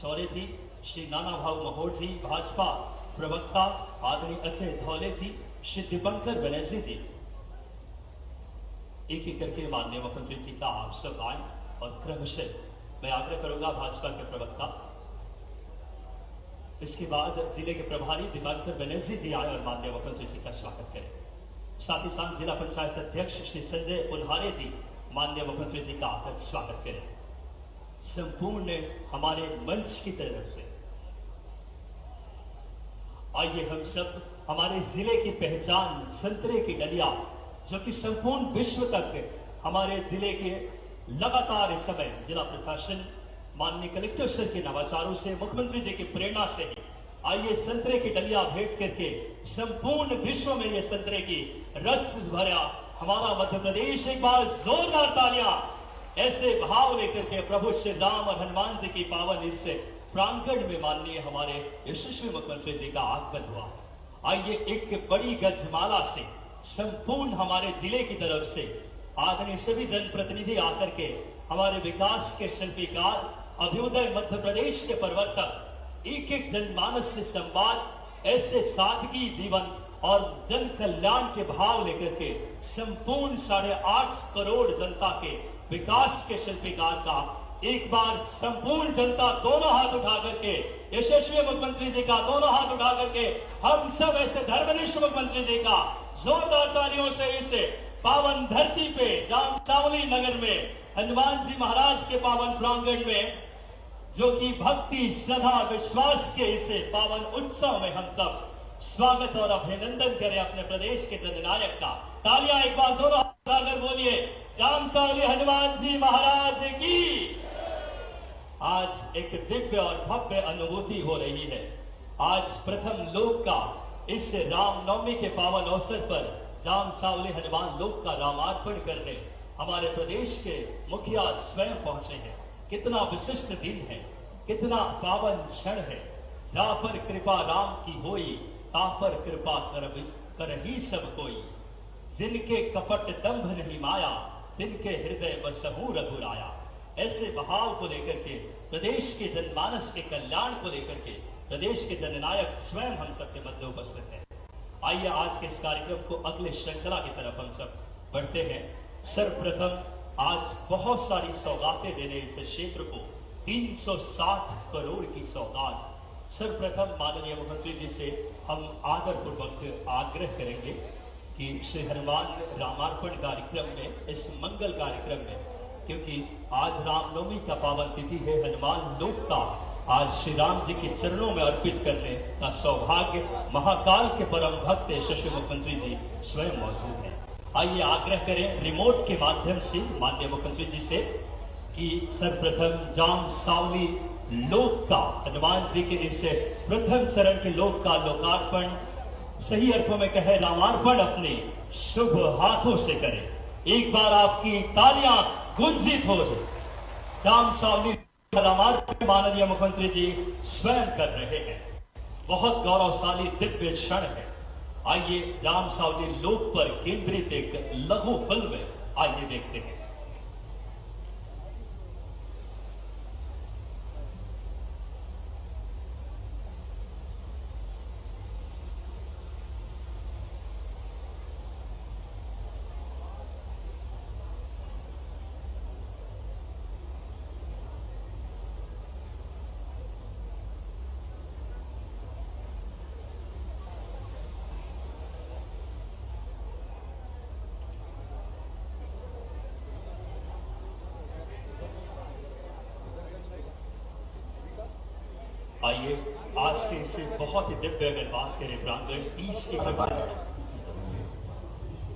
चौरे जी, श्री नाना भाऊ महोर जी, भाजपा प्रवक्ता आदरणीय अजय धौले जी, श्री दीपंकर बनर्जी जी, एक एक करके माननीय मुख्यमंत्री जी का आप सब आए और क्रमशः मैं आग्रह करूंगा भाजपा के प्रवक्ता, इसके बाद जिले के प्रभारी दीपंकर बनर्जी जी आए और माननीय मुख्यमंत्री जी का स्वागत करें। साथ ही साथ जिला पंचायत अध्यक्ष श्री संजय उन्हारे जी माननीय मुख्यमंत्री जी का आकर स्वागत करें। संपूर्ण हमारे मंच की तरफ से आइए हम सब हमारे जिले की पहचान संतरे की डलिया, जो कि संपूर्ण विश्व तक हमारे जिले के लगातार इस समय जिला प्रशासन माननीय कलेक्टर सर के नवाचारों से, मुख्यमंत्री जी की प्रेरणा से ही आइए संतरे की डलिया भेंट करके संपूर्ण विश्व में ये संतरे की रस भरा हमारा मध्य प्रदेश एक बार जोरदार तालियां ऐसे भाव लेकर के प्रभु श्री राम और हनुमान जी की पावन इस प्रांगण में माननीय हमारे यशस्वी मुख्यमंत्री जी का आगमन हुआ। आइए एक बड़ी गजमाला से संपूर्ण हमारे जिले की तरफ से आदरणीय सभी जनप्रतिनिधि आकर के हमारे विकास के शिल्पीकार, अभ्युदय मध्य प्रदेश के प्रवर्तक, एक एक जनमानस से संवाद, ऐसे सादगी जीवन और जन कल्याण के भाव लेकर के संपूर्ण 8.5 करोड़ जनता के विकास के शिल्पीकार का एक बार संपूर्ण जनता दोनों हाथ उठा करके यशस्वी मुख्यमंत्री जी का दोनों हाथ उठा करके हम सब ऐसे धर्मनिष्ठ मुख्यमंत्री जी का जोरदार तालियों से इस पावन धरती पे जामसावली नगर में हनुमान जी महाराज के पावन प्रांगण में, जो कि भक्ति श्रद्धा विश्वास के इस पावन उत्सव में हम सब स्वागत और अभिनंदन करें अपने प्रदेश के जननायक का। तालियां एक बार दोनों हाथ उठाकर बोलिए, जामसावली हनुमान जी महाराज की। आज एक दिव्य और भव्य अनुभूति हो रही है। आज प्रथम लोक का इस रामनवमी के पावन अवसर पर जामसावली हनुमान लोक का रामार्पण करने हमारे प्रदेश के मुखिया स्वयं पहुंचे हैं। कितना विशिष्ट दिन है, कितना पावन क्षण है। जहां पर कृपा राम की होई, ता पर कृपा करही सब कोई। जिनके कपट दंभ नहीं माया, तिनके हृदय बसहु रघुराया। ऐसे भाव को लेकर के प्रदेश के जनमानस के कल्याण को लेकर के प्रदेश के जननायक स्वयं हम सबके मध्य उपस्थित हैं। आइए आज के इस कार्यक्रम को अगले श्रृंखला की तरफ हम सब बढ़ते हैं। सर्वप्रथम आज बहुत सारी सौगातें देने इस क्षेत्र को 360 करोड़ की सौगात। सर्वप्रथम माननीय मुख्यमंत्री जी से हम आदरपूर्वक आग्रह करेंगे कि श्री हनुमान रामार्पण कार्यक्रम में, इस मंगल कार्यक्रम में, क्योंकि आज रामनवमी का पावन तिथि है, हनुमान लोक का आज श्री राम जी के चरणों में अर्पित करने का सौभाग्य महाकाल के परम भक्त यशस्वी मुख्यमंत्री जी स्वयं मौजूद हैं। आइए आग्रह करें रिमोट के माध्यम से माननीय मुख्यमंत्री जी से कि सर्वप्रथम जामसावली लोक का हनुमान जी के इस प्रथम चरण के लोक का लोकार्पण, सही अर्थों में कहे रामार्पण, अपने शुभ हाथों से करें। एक बार आपकी तालियां गुंजित हो जाए। जामसावली रामार्पण माननीय मुख्यमंत्री जी स्वयं कर रहे हैं। बहुत गौरवशाली दिव्य क्षण है। आइए जामसावली लोक पर केंद्रित एक लघु फिल्म आइए देखते हैं। आइए आज के इसे बहुत ही दिव्य अगर बात करें प्रांगण 30 के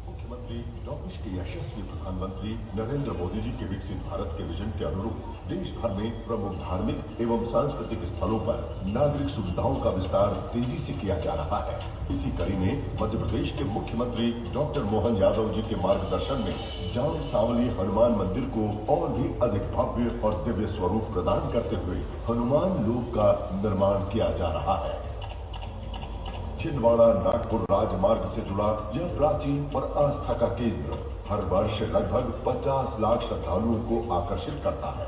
मुख्यमंत्री डॉक्टर के यशस्वी प्रधानमंत्री नरेंद्र मोदी जी के विकसित भारत के विजन के अनुरूप देश भर में प्रमुख धार्मिक एवं सांस्कृतिक स्थलों पर नागरिक सुविधाओं का विस्तार तेजी से किया जा रहा है। इसी कड़ी में मध्य प्रदेश के मुख्यमंत्री डॉक्टर मोहन यादव जी के मार्गदर्शन में जामसावली हनुमान मंदिर को और भी अधिक भव्य और दिव्य स्वरूप प्रदान करते हुए हनुमान लोक का निर्माण किया जा रहा है। छिंदवाड़ा नागपुर राजमार्ग से जुड़ा यह प्राचीन और आस्था का केंद्र हर वर्ष लगभग 50 लाख श्रद्धालुओं को आकर्षित करता है।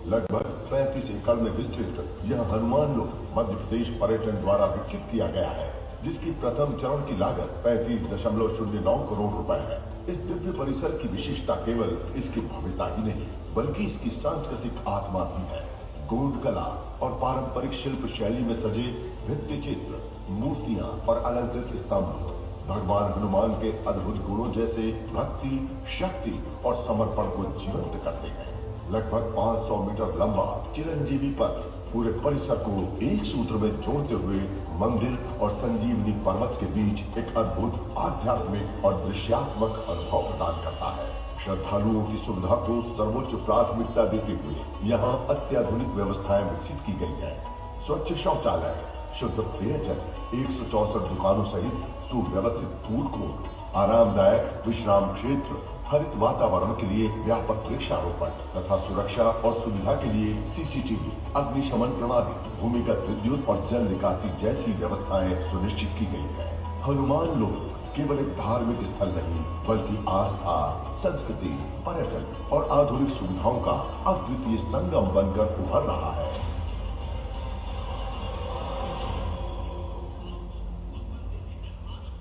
लगभग 35 एकड़ में विस्तृत यह हनुमान लोक मध्य प्रदेश पर्यटन द्वारा विकसित किया गया है, जिसकी प्रथम चरण की लागत 35.09 करोड़ रुपए है। इस दिव्य परिसर की विशेषता केवल इसकी भव्यता ही नहीं, बल्कि इसकी सांस्कृतिक आत्मा भी है। गोंड कला और पारंपरिक शिल्प शैली में सजे भित्ति चित्र, मूर्तियां और अलंकृत स्तंभ भगवान हनुमान के अद्भुत गुणों जैसे भक्ति, शक्ति और समर्पण को जीवंत करते हैं। लगभग 500 मीटर लंबा चिरंजीवी पथ पूरे परिसर को एक सूत्र में जोड़ते हुए मंदिर और संजीवनी पर्वत के बीच एक अद्भुत आध्यात्मिक और दृश्यात्मक अनुभव प्रदान करता है। श्रद्धालुओं की सुविधा को सर्वोच्च प्राथमिकता देते हुए यहाँ अत्याधुनिक व्यवस्थाएं विकसित की गई है। स्वच्छ शौचालय, शुद्ध पेयजल, 164 दुकानों सहित सुव्यवस्थित फूड कोर्ट, आरामदायक विश्राम क्षेत्र, हरित वातावरण के लिए व्यापक वृक्षारोपण तथा सुरक्षा और सुविधा के लिए सीसीटीवी, अग्निशमन प्रणाली, भूमिगत विद्युत और जल निकासी जैसी व्यवस्थाएं सुनिश्चित की गई है। हनुमान लोक केवल एक धार्मिक स्थल नहीं, बल्कि आस्था, संस्कृति, पर्यटन और आधुनिक सुविधाओं का अद्वितीय संगम बनकर उभर रहा है।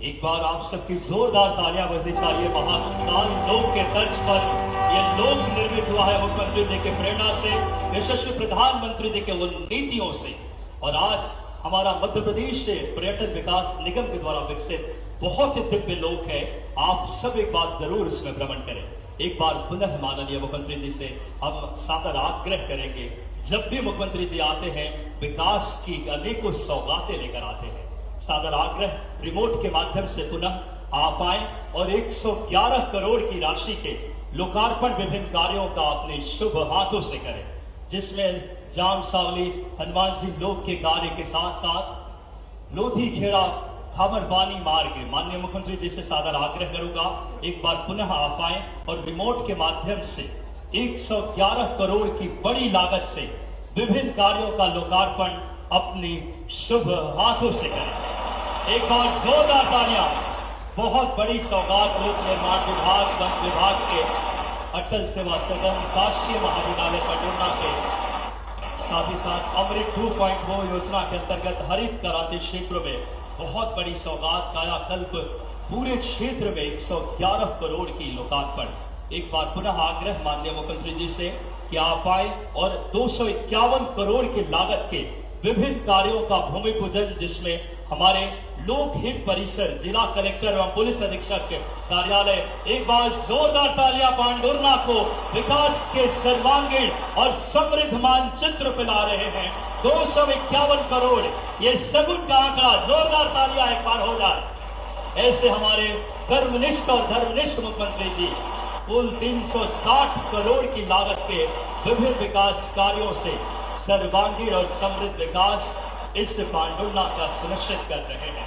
एक बार आप सबकी जोरदार तालियां बजनी चाहिए। महाकाल लोक के तर्ज पर यह लोक निर्मित हुआ है मुख्यमंत्री जी के प्रेरणा से, यशस्वी प्रधानमंत्री जी के उन नीतियों से, और आज हमारा मध्य प्रदेश से पर्यटन विकास निगम के द्वारा विकसित बहुत ही दिव्य लोक है। आप सब एक बात जरूर इसमें भ्रमण करें। एक बार पुनः माननीय मुख्यमंत्री जी से हम सादर आग्रह करेंगे, जब भी मुख्यमंत्री जी आते हैं विकास की अनेकों सौगातें लेकर आते हैं। सादर आग्रह रिमोट के माध्यम से पुनः आप आए और 111 करोड़ की राशि के लोकार्पण विभिन्न कार्यों का अपने शुभ हाथों से करें, जिसमें जाम सावली हनुमान जी लोक के कार्य के साथ साथ लोधी खेड़ा थामरबानी मार्ग, माननीय मुख्यमंत्री जी से सादर आग्रह करूंगा एक बार पुनः आप आए और रिमोट के माध्यम से 111 करोड़ की बड़ी लागत से विभिन्न कार्यों का लोकार्पण अपनी शुभ हाथों से करें। एक बार जोरदार तालियां। बहुत बड़ी सौगात लोक निर्माण विभाग, वन विभाग के, अटल सेवा सदन, शासकीय महाविद्यालय पंडुरना के, साथ ही साथ अमृत 2.0 योजना के अंतर्गत हरित क्रांति क्षेत्र में बहुत बड़ी सौगात कायाकल्प पूरे क्षेत्र में 111 करोड़ की लोकार्पण। एक बार पुनः आग्रह माननीय मुख्यमंत्री जी से कि आप आए और 251 करोड़ की लागत के विभिन्न कार्यों का भूमि पूजन, जिसमें हमारे लोक हित परिसर, जिला कलेक्टर एवं पुलिस अधीक्षक कार्यालय, एक बार जोरदार तालियां पांडुरना को विकास के सर्वांगीण और समृद्ध मानचित्र पिला रहे हैं। 251 करोड़, ये सगुन का आंकड़ा, जोरदार तालियां एक बार हो जाए। ऐसे हमारे कर्मनिष्ठ और धर्मनिष्ठ मुख्यमंत्री जी कुल 360 करोड़ की लागत के विभिन्न विकास कार्यों से सर्वांगीण और समृद्ध विकास इस पांडुरना का सुनिश्चित कर रहे हैं।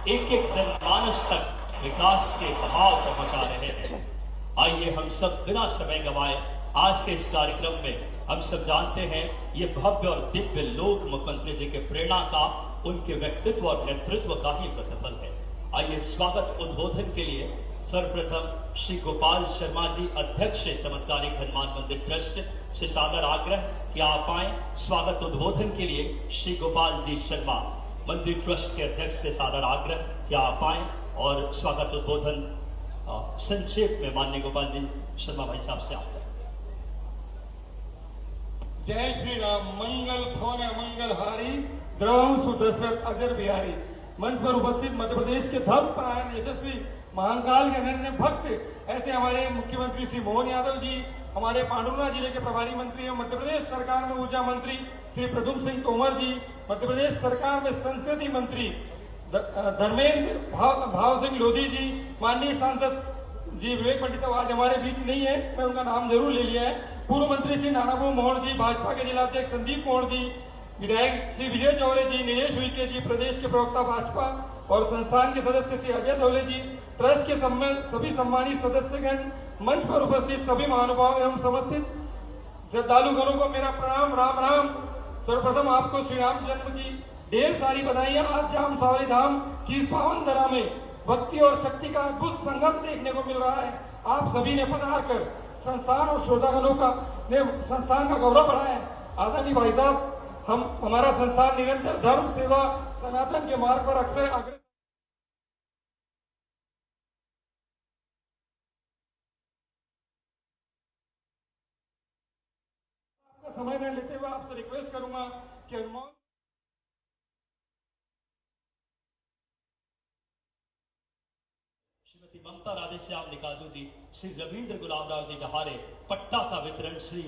एक एक जनमानस तक विकास के बहाव पहुंचा रहे हैं। आइए हम सब बिना समय गंवाए आज के इस कार्यक्रम में, हम सब जानते हैं ये भव्य और दिव्य लोक मुख्यमंत्री जी के प्रेरणा का, उनके व्यक्तित्व और नेतृत्व का ही प्रतिफल है। आइए स्वागत उद्बोधन के लिए सर्वप्रथम श्री गोपाल शर्मा जी, अध्यक्ष चमत्कारिक हनुमान मंदिर ट्रस्ट, से सादर आग्रह कि आप आए। स्वागत उद्बोधन के लिए श्री गोपाल जी शर्मा, मंदिर ट्रस्ट के अध्यक्ष, से सादर आग्रह कि आप आए और स्वागत उद्बोधन संक्षेप में माननीय गोपाल जी शर्मा भाई साहब से आप। जय श्री राम। मंगल भवन मंगल हारी, द्रव सुदशरथ अजर बिहारी। मंच पर उपस्थित मध्य प्रदेश के धर्म परायण यशस्वी महाकाल के अनन्य भक्त ऐसे हमारे मुख्यमंत्री श्री मोहन यादव जी, हमारे पांडुरना जिले के प्रभारी मंत्री एवं मध्य प्रदेश सरकार में ऊर्जा मंत्री श्री प्रद्युम्न सिंह तोमर जी, मध्य प्रदेश सरकार में संस्कृति मंत्री धर्मेंद्र भाव सिंह लोधी जी, माननीय सांसद जी विवेक पंडित आज हमारे बीच नहीं है, मैं उनका नाम जरूर ले लिया है, पूर्व मंत्री श्री नानाबू मोहन जी, भाजपा के जिलाध्यक्ष संदीप मोहन जी, विधायक श्री विजय चौरे जी, नीलेश उइके जी, प्रदेश के प्रवक्ता भाजपा और संस्थान के सदस्य श्री अजय दौले जी, ट्रस्ट के सभी सम्मानित सदस्यगण, मंच पर उपस्थित सभी महानुभाव एवं समस्थित श्रद्धालुगणों को मेरा प्रणाम, राम राम। सर्वप्रथम आपको श्री राम जन्म की ढेर सारी बधाइयां। आज जाम सावली धाम की इस पावन धरा में भक्ति और शक्ति का अद्भुत संगम देखने को मिल रहा है। आप सभी ने पधार कर संस्थान और श्रोतागणों का ने संस्थान का गौरव बढ़ाया है। आदरणीय भाई साहब, हमारा संस्थान निरंतर धर्म सेवा सनातन के मार्ग पर अक्सर अग्रसर समय न लेते हुए आपसे रिक्वेस्ट करूंगा कि अनुमान श्रीमती ममता राधेश्याम निकाजू जी, श्री रविंद्र गुलाबराव जी डहारे, पट्टा का वितरण श्री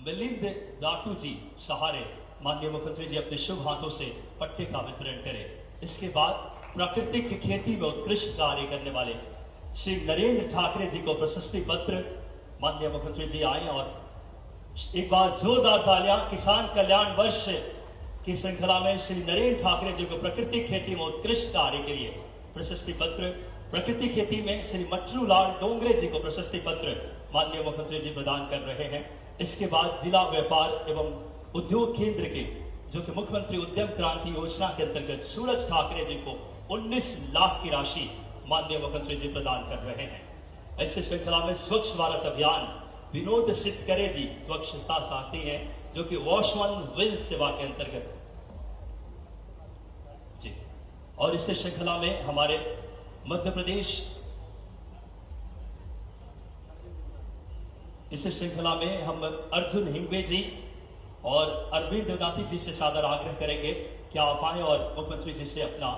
मिलिंद जाटू जी सहारे। माननीय मुख्यमंत्री जी अपने शुभ हाथों से पट्टे का वितरण करें। इसके बाद प्राकृतिक खेती में उत्कृष्ट कार्य करने वाले श्री नरेंद्र ठाकरे जी को प्रशस्ति पत्र। माननीय मुख्यमंत्री जी आए और एक बार जोरदार तालियां। किसान कल्याण वर्ष की श्रृंखला में श्री नरेंद्र ठाकरे जी को प्राकृतिक खेती में उत्कृष्ट कार्य के लिए प्रशस्ति पत्र। प्राकृतिक खेती में श्री मटरू लाल डोंगरे जी को प्रशस्ति पत्र माननीय मुख्यमंत्री जी प्रदान कर रहे हैं। इसके बाद जिला व्यापार एवं उद्योग केंद्र के जो कि मुख्यमंत्री उद्यम क्रांति योजना के अंतर्गत सूरज ठाकरे जी को 19 लाख की राशि माननीय मुख्यमंत्री जी प्रदान कर रहे हैं। ऐसे श्रृंखला में स्वच्छ भारत अभियान विनोद सितकरे जी स्वच्छता साथी हैं जो कि वॉश वन विल सेवा के अंतर्गत जी। और इस श्रृंखला में हमारे मध्य प्रदेश, इस श्रृंखला में हम अर्जुन हिंगवे जी और अरविंद देवनाथी जी से सादर आग्रह करेंगे कि आप आए और मुख्यमंत्री जी से अपना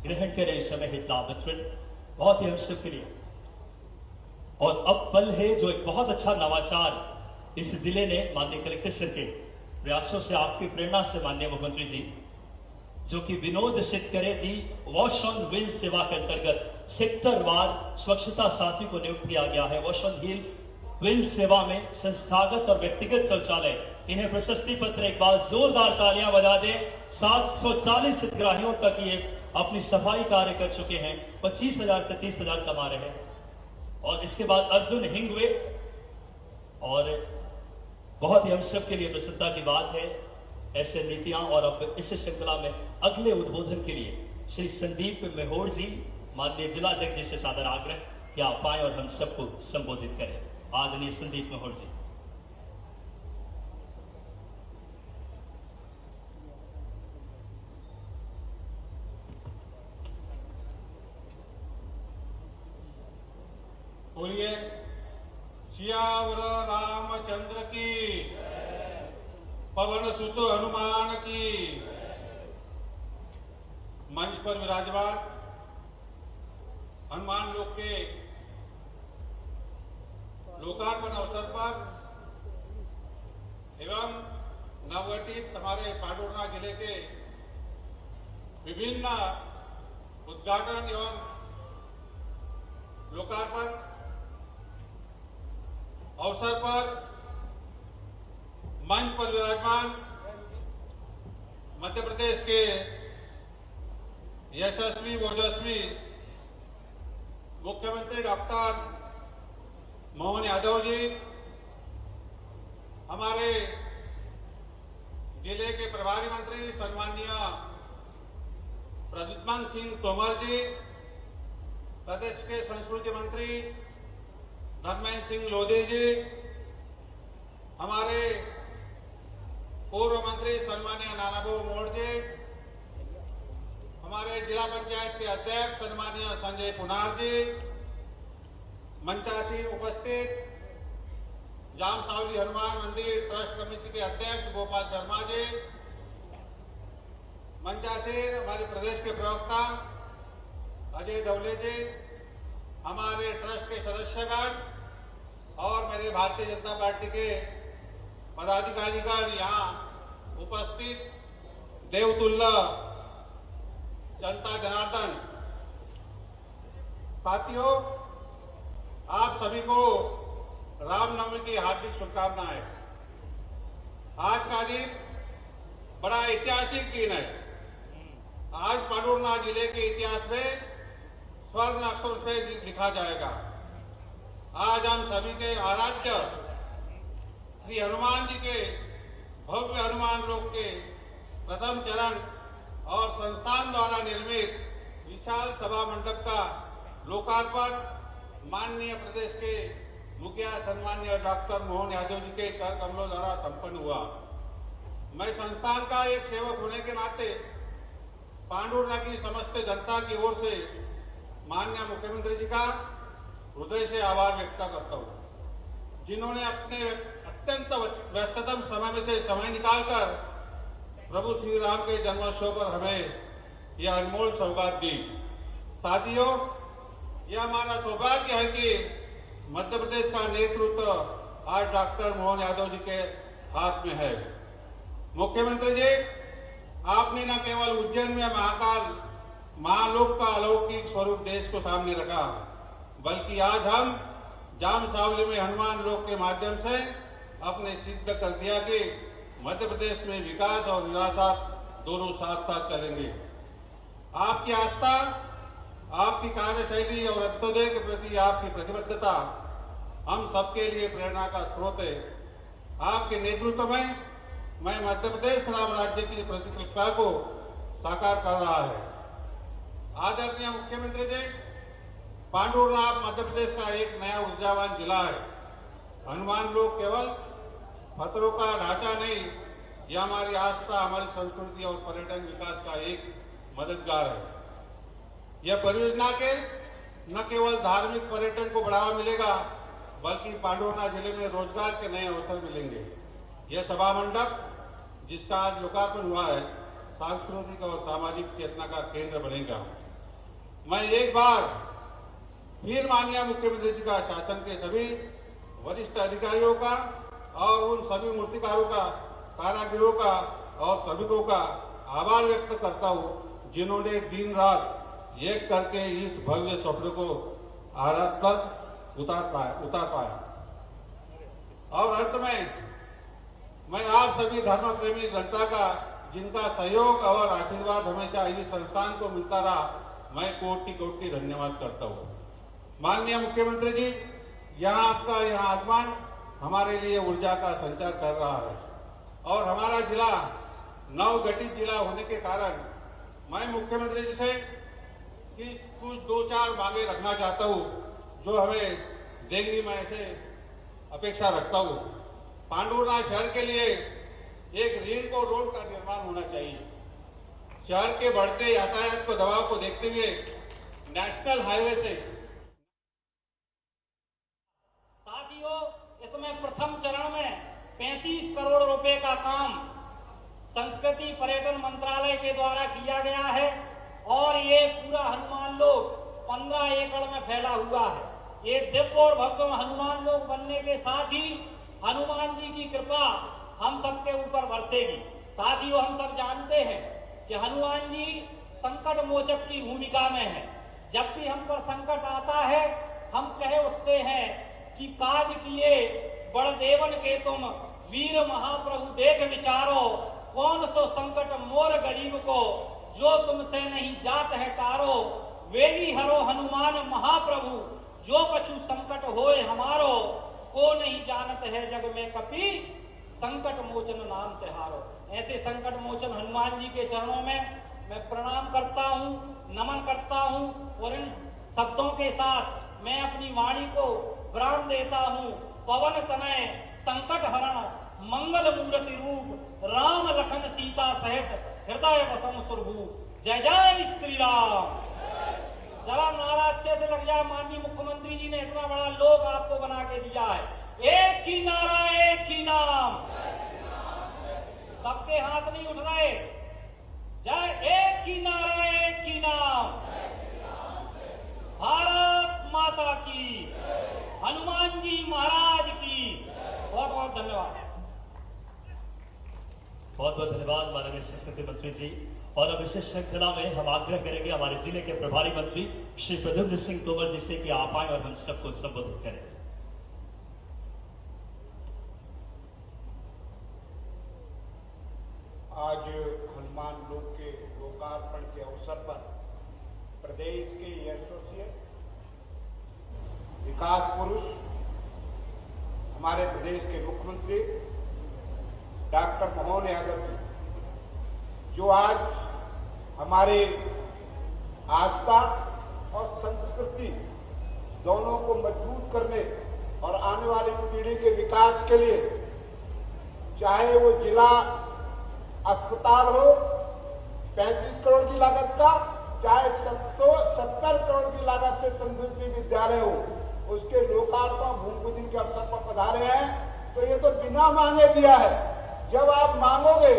ग्रहण करें इस समय हित लाभ वितरण बहुत ही आवश्यक के लिए। और अब पल है जो एक बहुत अच्छा नवाचार इस जिले ने माननीय कलेक्टर सर के प्रयासों से आपकी प्रेरणा से माननीय मुख्यमंत्री जी जो कि विनोद सितकरे जी वॉश ऑन व्हील सेवा के अंतर्गत सेक्टर वार स्वच्छता साथी को नियुक्त किया गया है। वॉश ऑन व्हील सेवा में संस्थागत और व्यक्तिगत शौचालय, इन्हें प्रशस्ति पत्र। एक बार जोरदार तालियां बजा दें। 740 हितग्राहियों तक ये अपनी सफाई कार्य कर चुके हैं, 25,000 से 30,000 कमा रहे हैं। और इसके बाद अर्जुन हिंगवे, और बहुत ही हम सब के लिए प्रसन्नता की बात है ऐसे नीतियां। और अब इस श्रृंखला में अगले उद्बोधन के लिए श्री संदीप मेहोर जी माननीय जिला अध्यक्ष जी से सादर आग्रह कि आप पाए और हम सबको संबोधित करें। आदरणीय संदीप मेहोर जी। बोलिए सियावर रामचंद्र की, पवन सुत हनुमान की। मंच पर विराजमान हनुमान लोक के लोकार्पण अवसर पर एवं नवगठित हमारे पांडुर्णा जिले के विभिन्न उद्घाटन एवं लोकार्पण अवसर पर मंच पर विराजमान मध्य प्रदेश के यशस्वी ओजस्वी मुख्यमंत्री डॉक्टर मोहन यादव जी, हमारे जिले के प्रभारी मंत्री सम्माननीय प्रद्युम्न सिंह तोमर जी, प्रदेश के संस्कृति मंत्री धर्मेंद्र सिंह लोधी जी, हमारे पूर्व मंत्री सम्माननीय नानाभाऊ मोड़ जी, हमारे जिला पंचायत के अध्यक्ष सम्माननीय संजय पुनार जी, मंचासीन उपस्थित जाम सावली हनुमान मंदिर ट्रस्ट कमेटी के अध्यक्ष गोपाल शर्मा जी, मंचासीन हमारे प्रदेश के प्रवक्ता अजय डवले जी, हमारे ट्रस्ट के सदस्यगण और मेरे भारतीय जनता पार्टी के पदाधिकारीगण, यहाँ उपस्थित देवतुल्य जनता जनार्दन, साथियों, आप सभी को रामनवमी की हार्दिक शुभकामनाएं। आज का दिन बड़ा ऐतिहासिक दिन है। आज पांडुर्णा जिले के इतिहास में स्वर्ण अक्षर से लिखा जाएगा। आज हम सभी के आराध्य श्री हनुमान जी के भव्य हनुमान लोक के प्रथम चरण और संस्थान द्वारा निर्मित विशाल सभा मंडप का लोकार्पण माननीय प्रदेश के मुखिया सम्मान्य डॉक्टर मोहन यादव जी के कर कमलों द्वारा संपन्न हुआ। मैं संस्थान का एक सेवक होने के नाते पांडुर्ना की समस्त जनता की ओर से माननीय मुख्यमंत्री जी का हृदय से आभार व्यक्त करता हूं, जिन्होंने अपने अत्यंत व्यस्ततम समय में से समय निकालकर प्रभु श्री राम के जन्मोत्सव पर हमें यह अनमोल सौगात दी। साथियों, यह हमारा सौभाग्य है कि मध्य प्रदेश का नेतृत्व आज डॉक्टर मोहन यादव जी के हाथ में है। मुख्यमंत्री जी, आपने न केवल उज्जैन में महाकाल महालोक का अलौकिक स्वरूप देश को सामने रखा, बल्कि आज हम जाम सावली में हनुमान लोक के माध्यम से अपने सिद्ध कर दिया कि मध्य प्रदेश में विकास और विरासत दोनों साथ साथ चलेंगे। आपकी आस्था, आपकी कार्यशैली और अंत्योदय के प्रति आपकी प्रतिबद्धता हम सबके लिए प्रेरणा का स्रोत है। आपके नेतृत्व में मैं मध्य प्रदेश राम राज्य की प्रतिकल्पना को साकार कर रहा है। आदरणीय मुख्यमंत्री जी, पांडुरनाथ मध्य प्रदेश का एक नया ऊर्जावान जिला है। हनुमान लोक केवल पत्थरों का ढांचा नहीं, यह हमारी आस्था, हमारी संस्कृति और पर्यटन विकास का एक मददगार है। यह परियोजना के न केवल धार्मिक पर्यटन को बढ़ावा मिलेगा, बल्कि पांडुरना जिले में रोजगार के नए अवसर मिलेंगे। यह सभा मंडप जिसका आज लोकार्पण हुआ है, सांस्कृतिक और सामाजिक चेतना का केंद्र बनेगा। मैं एक बार फिर माननीय मुख्यमंत्री जी का, शासन के सभी वरिष्ठ अधिकारियों का और उन सभी मूर्तिकारों का, कारागिरों का और श्रमिकों का आभार व्यक्त करता हूं, जिन्होंने दिन रात एक करके इस भव्य स्वप्न को आराध कर उतार पाया। और अंत में मैं आप सभी धर्म प्रेमी जनता का, जिनका सहयोग और आशीर्वाद हमेशा इस संस्थान को मिलता रहा, मैं कोटि कोटि धन्यवाद करता हूं। माननीय मुख्यमंत्री जी, यहाँ आपका यह आगमन हमारे लिए ऊर्जा का संचार कर रहा है और हमारा जिला नवगठित जिला होने के कारण मैं मुख्यमंत्री जी से कि कुछ 2-4 मांगे रखना चाहता हूं, जो हमें देंगी, मैं ऐसे अपेक्षा रखता हूं। पांडुरना शहर के लिए एक रीढ़ को रोड का निर्माण होना चाहिए। शहर के बढ़ते यातायात को दबाव को देखते हुए नेशनल हाईवे से साथियों, इसमें प्रथम चरण में 35 करोड़ रुपए का काम संस्कृति पर्यटन मंत्रालय के द्वारा किया गया है और ये पूरा हनुमान लोक 15 एकड़ में फैला हुआ है। ये दिव्य और भव्य हनुमान लोक बनने के साथ ही हनुमान जी की कृपा हम सबके ऊपर बरसेगी। साथियों, हम सब जानते हैं कि हनुमान जी संकट मोचक की भूमिका में है। जब भी हम पर संकट आता है, हम कह उठते हैं कि काज किए बड़देवन के तुम वीर महाप्रभु देख विचारो, कौन सो संकट मोर गरीब को जो तुमसे नहीं जात है टारो। वेली हरो हनुमान महाप्रभु जो कछु संकट होए हमारो, को नहीं जानत है जग में कपि संकट मोचन नाम तिहारो। ऐसे संकट मोचन हनुमान जी के चरणों में मैं प्रणाम करता हूँ, नमन करता हूँ और इन शब्दों के साथ मैं अपनी वाणी को विराम देता हूँ। पवन तनय संकट हरण मंगल मूर्ति रूप, राम लखन सीता सहित हृदय वसम सुरभू। जय जय श्री राम। जरा नारा अच्छे से लग जाए। माननीय मुख्यमंत्री जी ने इतना बड़ा लोक आपको बना के दिया है। एक ही नारा, एक ही नाम। सबके हाथ नहीं उठ रहे। जय, एक ही नारा, एक ही नाम। भारत माता की, हनुमान जी महाराज की। बहुत बहुत धन्यवाद। बहुत बहुत धन्यवाद माननीय संस्कृति मंत्री जी। और अब विशेष श्रृंखला में हम आग्रह करेंगे हमारे जिले के प्रभारी मंत्री श्री प्रद्युम्न सिंह तोमर जी से कि आप आए और हम सबको संबोधित करें। आज हनुमान लोक के लोकार्पण के अवसर पर प्रदेश के यशस्वी विकास पुरुष हमारे प्रदेश के मुख्यमंत्री डॉक्टर मोहन यादव जी, जो आज हमारे आस्था और संस्कृति दोनों को मजबूत करने और आने वाली पीढ़ी के विकास के लिए, चाहे वो जिला अस्पताल हो 35 करोड़ की लागत का, चाहे 70 करोड़ की लागत से समृद्धि विद्यालय हो, उसके लोकार्पण भूमि पूजन के अवसर पर पधारे हैं। तो ये तो बिना मांगे दिया है। जब आप मांगोगे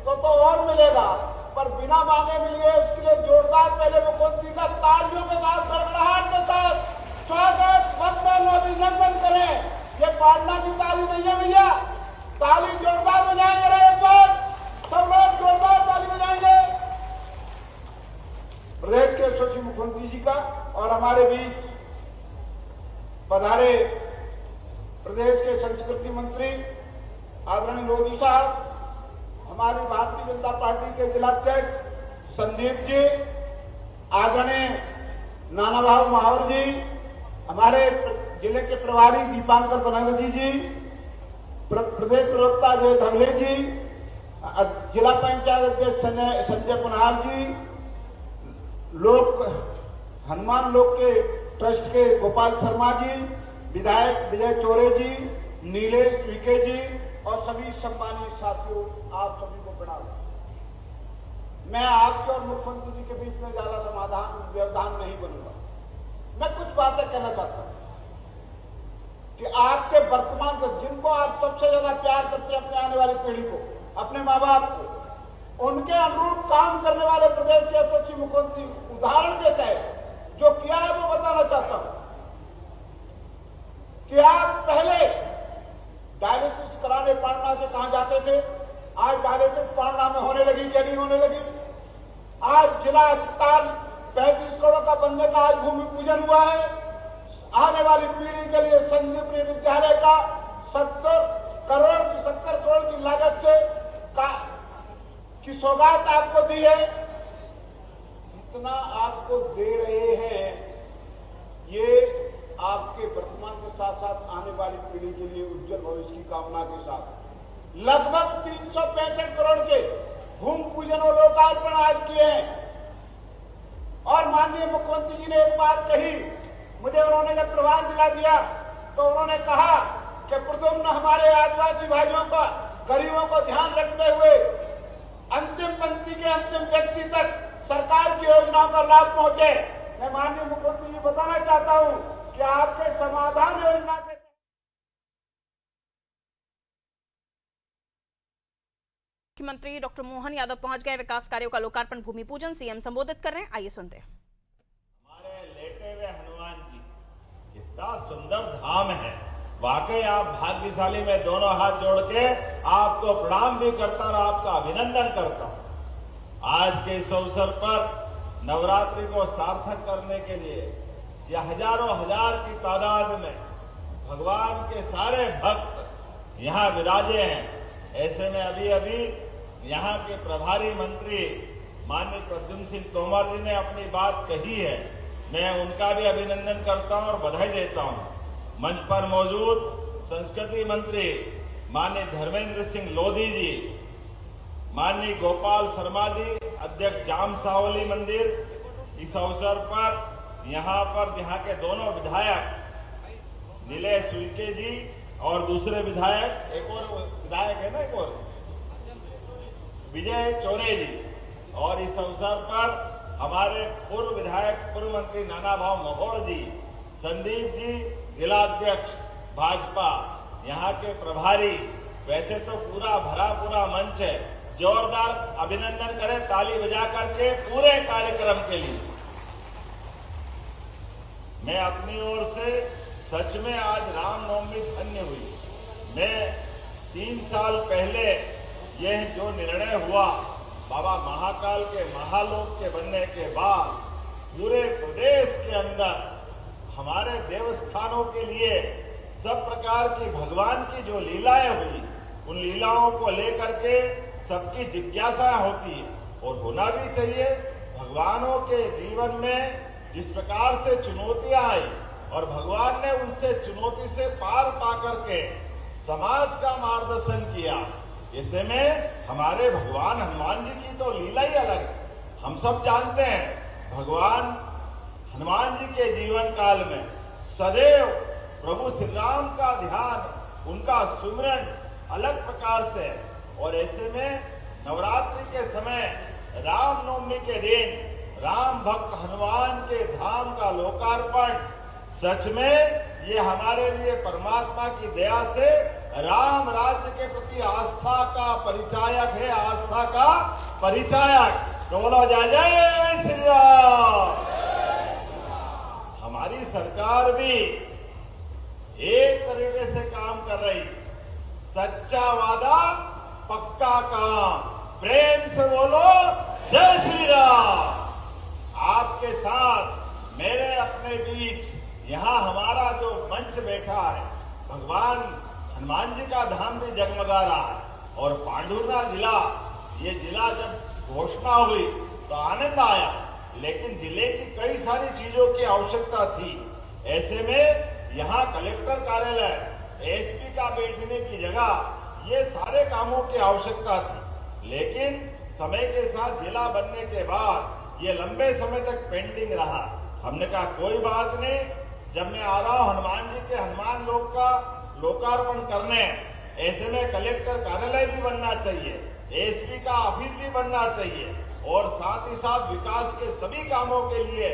तो और मिलेगा, पर बिना मांगे मिलिए उसके लिए जोरदार पहले मुख्यमंत्री का तालियों के साथ, गड़गड़ाहट के साथ स्वागत, वंदन, अभिनंदन करें। ये पाटना की ताली नहीं है भैया, ताली जोरदार बजाएंगे रे एक बार, सब लोग जोरदार ताली बजाएंगे प्रदेश के यशस्वी मुख्यमंत्री जी का। और हमारे बीच पधारे प्रदेश के संस्कृति मंत्री आदरणीय लोधी साहब, हमारी भारतीय जनता पार्टी के जिलाध्यक्ष संदीप जी, आदरणीय नाना भाव महावर जी, हमारे जिले के प्रभारी दीपांकर बनर्जी जी, प्रदेश प्रवक्ता जय धवले जी, जिला पंचायत अध्यक्ष संजय पुनहार जी, लोक हनुमान लोक के ट्रस्ट के गोपाल शर्मा जी, विधायक विजय चौरे जी, नीलेश विके जी और सभी सम्मानित साथियों, आप सभी को प्रणाम। मैं आपके और मुख्यमंत्री जी के बीच में ज्यादा व्यवधान नहीं बनूंगा। मैं कुछ बातें कहना चाहता हूं कि आपके वर्तमान को, जिनको आप सबसे ज्यादा प्यार करते हैं, अपने आने वाली पीढ़ी को, अपने माँ बाप को, उनके अनुरूप काम करने वाले प्रदेश के यशस्वी मुख्यमंत्री उदाहरण जैसा है जो किया है, वो बताना चाहता हूं कि आप पहले डायलिसिस कराने पाटना से कहां जाते थे, आज डायलिसिस पाटना में होने लगी या नहीं होने लगी। आज जिला अस्पताल 35 करोड़ का बनने का आज भूमि पूजन हुआ है। आने वाली पीढ़ी के लिए संजीवनी विद्यालय का 70 करोड़ की लागत से की सौगात आपको दी है। इतना आपको दे रहे हैं, ये आपके वर्तमान के साथ साथ आने वाली पीढ़ी के लिए उज्जवल भविष्य की कामना के साथ लगभग 365 करोड़ के भूमि पूजन और लोकार्पण आज किए हैं। और माननीय मुख्यमंत्री जी ने एक बात कही, मुझे उन्होंने जब प्रभार दिला दिया तो उन्होंने कहा कि प्रद्युम्न हमारे आदिवासी भाइयों का, गरीबों को ध्यान रखते हुए अंतिम पंक्ति के अंतिम व्यक्ति तक सरकार की योजनाओं का लाभ पहुंचे। मैं माननीय मुख्यमंत्री जी बताना चाहता हूं कि आपके समाधान योजना के मुख्यमंत्री डॉक्टर मोहन यादव पहुंच गए। विकास कार्यों का लोकार्पण, भूमि पूजन सीएम संबोधित कर रहे हैं, आइए सुनते हैं। हमारे लेटे हुए हनुमान जी, कितना सुंदर धाम है, वाकई आप भाग्यशाली। में दोनों हाथ जोड़ के आपको प्रणाम भी करता और आपका अभिनंदन करता हूं। आज के इस अवसर पर नवरात्रि को सार्थक करने के लिए या हजारों हजार की तादाद में भगवान के सारे भक्त यहाँ विराजे हैं। ऐसे में अभी यहाँ के प्रभारी मंत्री माननीय प्रद्युम्न सिंह तोमर जी ने अपनी बात कही है, मैं उनका भी अभिनंदन करता हूं और बधाई देता हूं। मंच पर मौजूद संस्कृति मंत्री माननीय धर्मेंद्र सिंह लोधी जी, माननीय गोपाल शर्मा जी, अध्यक्ष जाम सावली मंदिर, इस अवसर पर यहाँ के दोनों विधायक नीलेश विके जी और दूसरे विधायक, एक और विधायक है ना, एक और विजय चौरे जी, और इस अवसर पर हमारे पूर्व विधायक, पूर्व मंत्री नाना भाव मघोड़ जी, संदीप जी जिलाध्यक्ष भाजपा, यहाँ के प्रभारी। वैसे तो पूरा भरा मंच है, जोरदार अभिनंदन करें ताली बजा करके पूरे कार्यक्रम के लिए। मैं अपनी ओर से सच में आज रामनवमी धन्य हुई। मैं 3 साल पहले यह जो निर्णय हुआ बाबा महाकाल के महालोक के बनने के बाद, पूरे प्रदेश के अंदर हमारे देवस्थानों के लिए सब प्रकार की भगवान की जो लीलाएं हुई, उन लीलाओं को लेकर के सबकी जिज्ञासा होती है और होना भी चाहिए। भगवानों के जीवन में जिस प्रकार से चुनौतियां आई और भगवान ने उनसे चुनौती से पार पा करके समाज का मार्गदर्शन किया, ऐसे में हमारे भगवान हनुमान जी की तो लीला ही अलग है। हम सब जानते हैं भगवान हनुमान जी के जीवन काल में सदैव प्रभु श्री राम का ध्यान, उनका सुमिरन अलग प्रकार से है। और ऐसे में नवरात्रि के समय रामनवमी के दिन राम भक्त हनुमान के धाम का लोकार्पण, सच में ये हमारे लिए परमात्मा की दया से राम राज्य के प्रति आस्था का परिचायक है, आस्था का परिचायक। तो बोलो जय जय श्री राम। हमारी सरकार भी एक तरीके से काम कर रही, सच्चा वादा पक्का काम। प्रेम से बोलो जय श्री राम। आपके साथ मेरे अपने बीच यहाँ हमारा जो मंच बैठा है, भगवान हनुमान जी का धाम भी जगमगा रहा है। और पांडुरना जिला, ये जिला जब घोषणा हुई तो आनंद आया, लेकिन जिले की कई सारी चीजों की आवश्यकता थी। ऐसे में यहाँ कलेक्टर कार्यालय, एसपी का बैठने की जगह, ये सारे कामों की आवश्यकता थी। लेकिन समय के साथ जिला बनने के बाद ये लंबे समय तक पेंडिंग रहा। हमने कहा कोई बात नहीं, जब मैं आ रहा हूं हनुमान जी के हनुमान लोक का लोकार्पण करने, ऐसे में कलेक्टर कार्यालय भी बनना चाहिए, एसपी का ऑफिस भी बनना चाहिए, और साथ ही साथ विकास के सभी कामों के लिए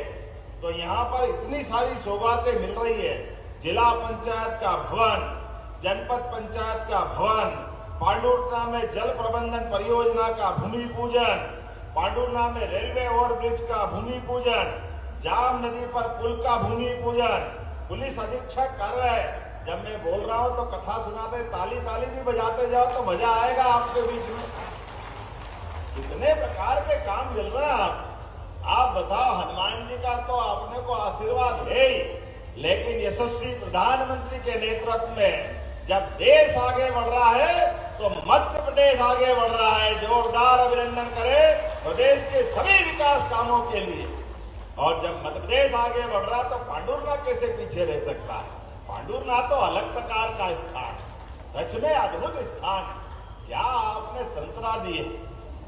तो यहाँ पर इतनी सारी सौगातें मिल रही है। जिला पंचायत का भवन, जनपद पंचायत का भवन, पांडुरना में जल प्रबंधन परियोजना का भूमि पूजन, पांडुरना में रेलवे ओवरब्रिज का भूमि पूजन, जाम नदी पर पुल का भूमि पूजन, पुलिस अधीक्षक कार्यालय। जब मैं बोल रहा हूं तो कथा सुनाते, ताली ताली भी बजाते जाओ तो मजा आएगा आपके बीच में। कितने प्रकार के काम मिल रहे हैं। आप बताओ, हनुमान जी का तो आपने को आशीर्वाद है ही, लेकिन यशस्वी प्रधानमंत्री के नेतृत्व में जब देश आगे बढ़ रहा है तो मध्य प्रदेश आगे बढ़ रहा है। जोरदार अभिनंदन करें प्रदेश के सभी विकास कामों के लिए। और जब मध्य प्रदेश आगे बढ़ रहा तो पांडुरना कैसे पीछे रह सकता है। पांडुरना तो अलग प्रकार का स्थान, सच में अद्भुत स्थान। क्या आपने संतरा दिए,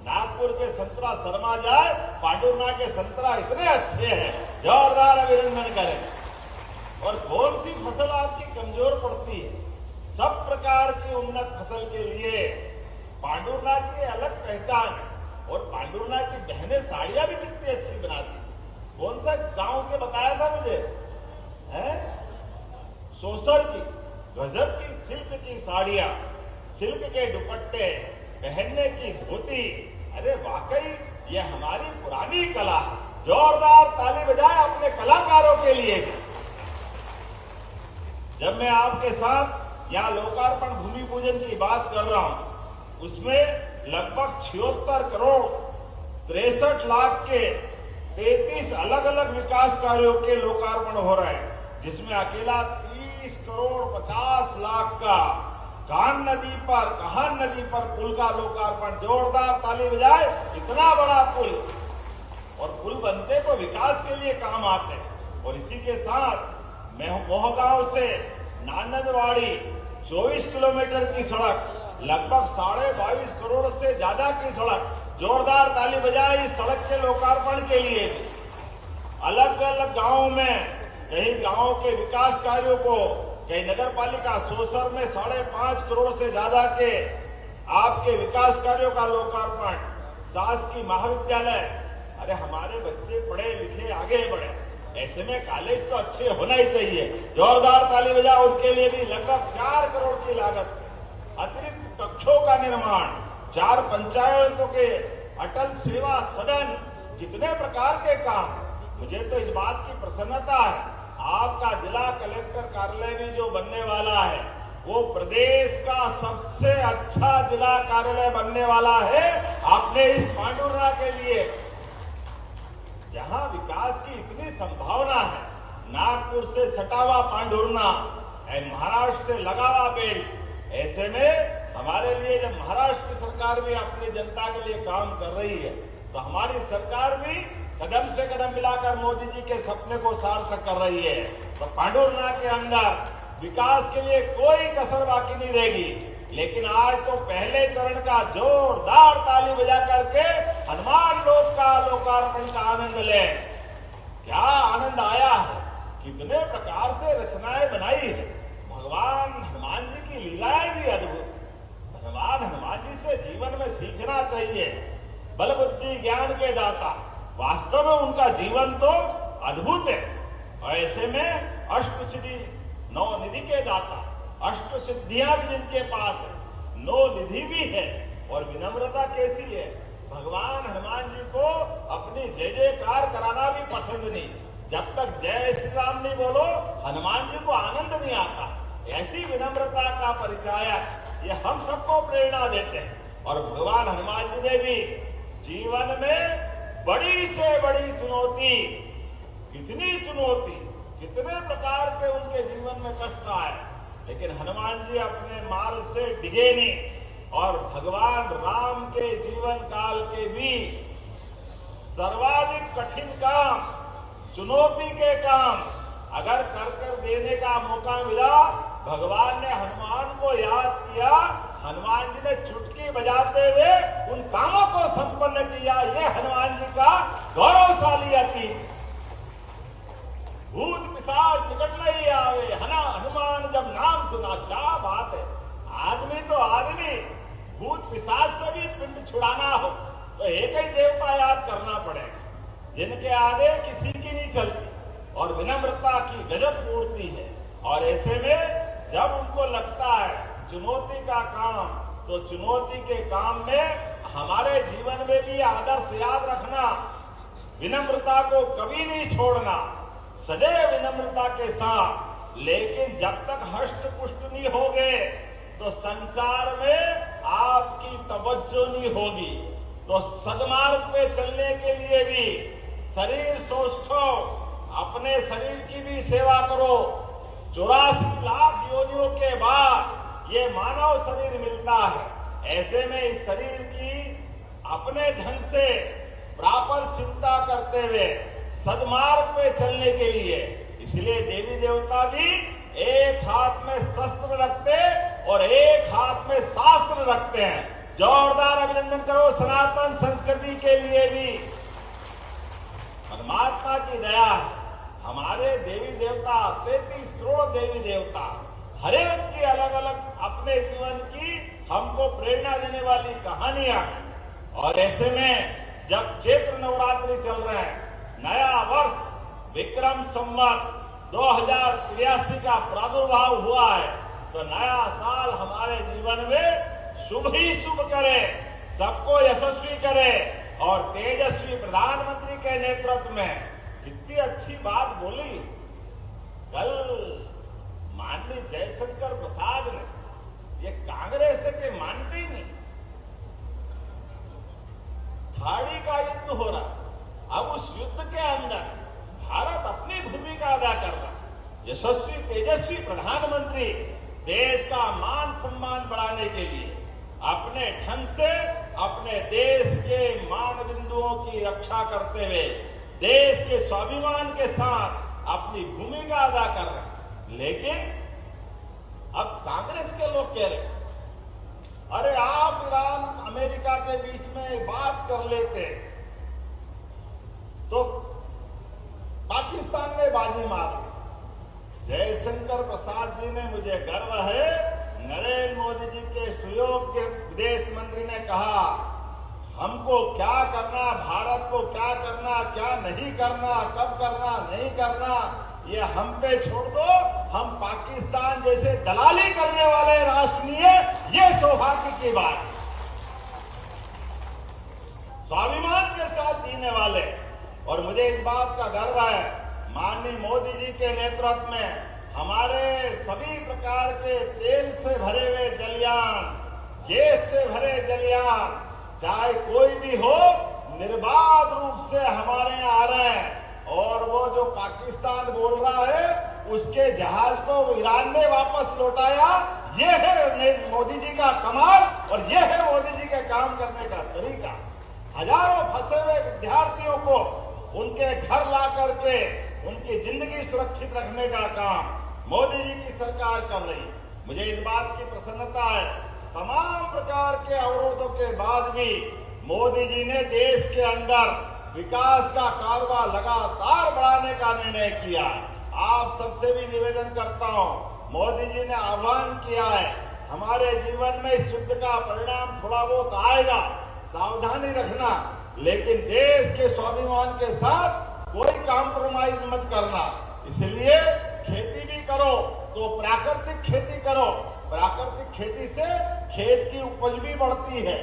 नागपुर के संतरा शर्मा जाए, पांडुरना के संतरा इतने अच्छे हैं, जोरदार अभिनंदन करें। और कौन सी फसल आपकी कमजोर पड़ती है, सब प्रकार की उन्नत फसल के लिए पांडुरना की अलग पहचान है। और पांडुरना की बहनें साड़ियां भी कितनी अच्छी बनाती। कौन सा गांव के बताया था मुझे, है सोसर की, गजब की सिल्क की साड़ियां, सिल्क के दुपट्टे, पहनने की धोती। अरे वाकई ये हमारी पुरानी कला है। जोरदार ताली बजाए अपने कलाकारों के लिए। जब मैं आपके साथ यहाँ लोकार्पण भूमि पूजन की बात कर रहा हूं, उसमें लगभग 76 करोड़ 63 लाख के 33 अलग अलग विकास कार्यों के लोकार्पण हो रहे हैं, जिसमें अकेला 30 करोड़ 50 लाख का कान नदी पर पुल का लोकार्पण। जोरदार ताली बजाए, इतना बड़ा पुल। और पुल बनते तो विकास के लिए काम आते हैं। और इसी के साथ मोहगांव से नानंदवाड़ी 24 किलोमीटर की सड़क, लगभग 22.5 करोड़ से ज्यादा की सड़क। जोरदार ताली बजाए इस सड़क के लोकार्पण के लिए। अलग अलग गांवों में कई गांवों के विकास कार्यों को, कई नगर पालिका सोसर में 5.5 करोड़ से ज्यादा के आपके विकास कार्यों का लोकार्पण। शासकीय महाविद्यालय, अरे हमारे बच्चे पढ़े लिखे आगे बढ़े, ऐसे में कॉलेज तो अच्छे होना ही चाहिए। जोरदार ताली बजाओ उनके लिए भी। लगभग 4 करोड़ की लागत से अतिरिक्त कक्षों का निर्माण, 4 पंचायतों के अटल सेवा सदन, कितने प्रकार के काम। मुझे तो इस बात की प्रसन्नता है, आपका जिला कलेक्टर कार्यालय भी जो बनने वाला है वो प्रदेश का सबसे अच्छा जिला कार्यालय बनने वाला है आपने इस पांडुरना के लिए, जहां विकास की इतनी संभावना है। नागपुर से सटा हुआ पांडुरना, महाराष्ट्र से लगा हुआ बेल्ट। ऐसे में हमारे लिए जब महाराष्ट्र की सरकार भी अपनी जनता के लिए काम कर रही है, तो हमारी सरकार भी कदम से कदम मिलाकर मोदी जी के सपने को सार्थक कर रही है। तो पांडुरना के अंदर विकास के लिए कोई कसर बाकी नहीं रहेगी। लेकिन आज तो पहले चरण का जोरदार ताली बजा करके हनुमान लोक का लोकार्पण का आनंद लें। क्या आनंद आया है। कितने प्रकार से रचनाएं बनाई है। भगवान हनुमान जी की लीलाएं भी अद्भुत। भगवान हनुमान जी से जीवन में सीखना चाहिए। बल बुद्धि ज्ञान के दाता, वास्तव में उनका जीवन तो अद्भुत है। और ऐसे में अष्ट सिद्धि नौ निधि के दाता, अष्ट सिद्धियां भी जिनके पास है, नौ निधि भी है। और विनम्रता कैसी है, भगवान हनुमान जी को अपनी जय जयकार कराना भी पसंद नहीं। जब तक जय श्री राम नहीं बोलो, हनुमान जी को आनंद नहीं आता। ऐसी विनम्रता का परिचायक ये हम सबको प्रेरणा देते हैं। और भगवान हनुमान जी ने भी जीवन में बड़ी से बड़ी चुनौती, कितनी चुनौती, कितने प्रकार के उनके जीवन में कष्ट आए, लेकिन हनुमान जी अपने माल से डिगे नहीं। और भगवान राम के जीवन काल के भी सर्वाधिक कठिन काम, चुनौती के काम अगर कर देने का मौका मिला, भगवान ने हनुमान को याद किया। हनुमान जी ने चुटकी बजाते हुए उन कामों को संपन्न किया। ये हनुमान जी का गौरवशाली अतीत। भूत पिशाच निकट नहीं आवे, हनुमान जब नाम सुना, क्या बात है। आदमी तो आदमी, भूत पिशाच से भी पिंड छुड़ाना हो तो एक ही देवता याद करना पड़ेगा, जिनके आगे किसी की नहीं चलती और विनम्रता की गजब मूर्ति है। और ऐसे में जब उनको लगता है चुनौती का काम, तो चुनौती के काम में हमारे जीवन में भी आदर्श याद रखना, विनम्रता को कभी नहीं छोड़ना, सदैव विनम्रता के साथ। लेकिन जब तक हष्ट पुष्ट नहीं होगे तो संसार में आपकी तवज्जो नहीं होगी। तो सदमार्ग पे चलने के लिए भी शरीर सोचो, अपने शरीर की भी सेवा करो। 84 लाख योनियों के बाद ये मानव शरीर मिलता है। ऐसे में इस शरीर की अपने ढंग से प्रॉपर चिंता करते हुए सदमार्ग पे चलने के लिए, इसलिए देवी देवता भी एक हाथ में शस्त्र रखते और एक हाथ में शास्त्र रखते हैं। जोरदार अभिनंदन करो सनातन संस्कृति के लिए भी। परमात्मा की दया है, हमारे देवी देवता 33 करोड़ देवी देवता, हर एक की अलग अलग अपने जीवन की हमको प्रेरणा देने वाली कहानियां हैं। और ऐसे में जब चैत्र नवरात्रि चल रहे हैं, नया वर्ष विक्रम संवत 2083 का प्रादुर्भाव हुआ है, तो नया साल हमारे जीवन में शुभ ही शुभ करे, सबको यशस्वी करे। और तेजस्वी प्रधानमंत्री के नेतृत्व में कितनी अच्छी बात बोली कल माननीय जयशंकर प्रसाद ने, ये कांग्रेस के मानते ही नहीं। खाड़ी का युद्ध हो रहा, अब उस युद्ध के अंदर भारत अपनी भूमिका अदा कर रहा। यशस्वी तेजस्वी प्रधानमंत्री देश का मान सम्मान बढ़ाने के लिए अपने ढंग से अपने देश के मान बिंदुओं की रक्षा करते हुए देश के स्वाभिमान के साथ अपनी भूमिका अदा कर रहे हैं। लेकिन अब कांग्रेस के लोग कह रहे, अरे आप ईरान अमेरिका के बीच में बात कर लेते तो पाकिस्तान ने बाजी मारी। जयशंकर प्रसाद जी ने, मुझे गर्व है, नरेंद्र मोदी जी के सुयोग्य विदेश मंत्री ने कहा, हमको क्या करना, भारत को क्या करना, क्या नहीं करना, कब करना, नहीं करना, ये हम पे छोड़ दो। हम पाकिस्तान जैसे दलाली करने वाले राष्ट्र नहीं है, ये सौभाग्य की बात। स्वाभिमान के साथ जीने वाले, और मुझे इस बात का गर्व है, माननीय मोदी जी के नेतृत्व में हमारे सभी प्रकार के तेल से भरे हुए जलयान, गैस से भरे जलयान, चाहे कोई भी हो, निर्बाध रूप से हमारे यहाँ आ रहे हैं। और वो जो पाकिस्तान बोल रहा है, उसके जहाज को ईरान ने वापस लौटाया। ये है मोदी जी का कमाल, और ये है मोदी जी के काम करने का तरीका। हजारों फंसे हुए विद्यार्थियों को उनके घर ला करके उनकी जिंदगी सुरक्षित रखने का काम मोदी जी की सरकार कर रही है। मुझे इस बात की प्रसन्नता है, तमाम प्रकार के अवरोधों के बाद भी मोदी जी ने देश के अंदर विकास का कारवा लगातार बढ़ाने का निर्णय किया। आप सबसे भी निवेदन करता हूं, मोदी जी ने आह्वान किया है, हमारे जीवन में इस युद्ध का परिणाम थोड़ा बहुत आएगा, सावधानी रखना, लेकिन देश के स्वाभिमान के साथ कोई कॉम्प्रोमाइज मत करना। इसलिए खेती भी करो तो प्राकृतिक खेती करो। प्राकृतिक खेती से खेत की उपज भी बढ़ती है,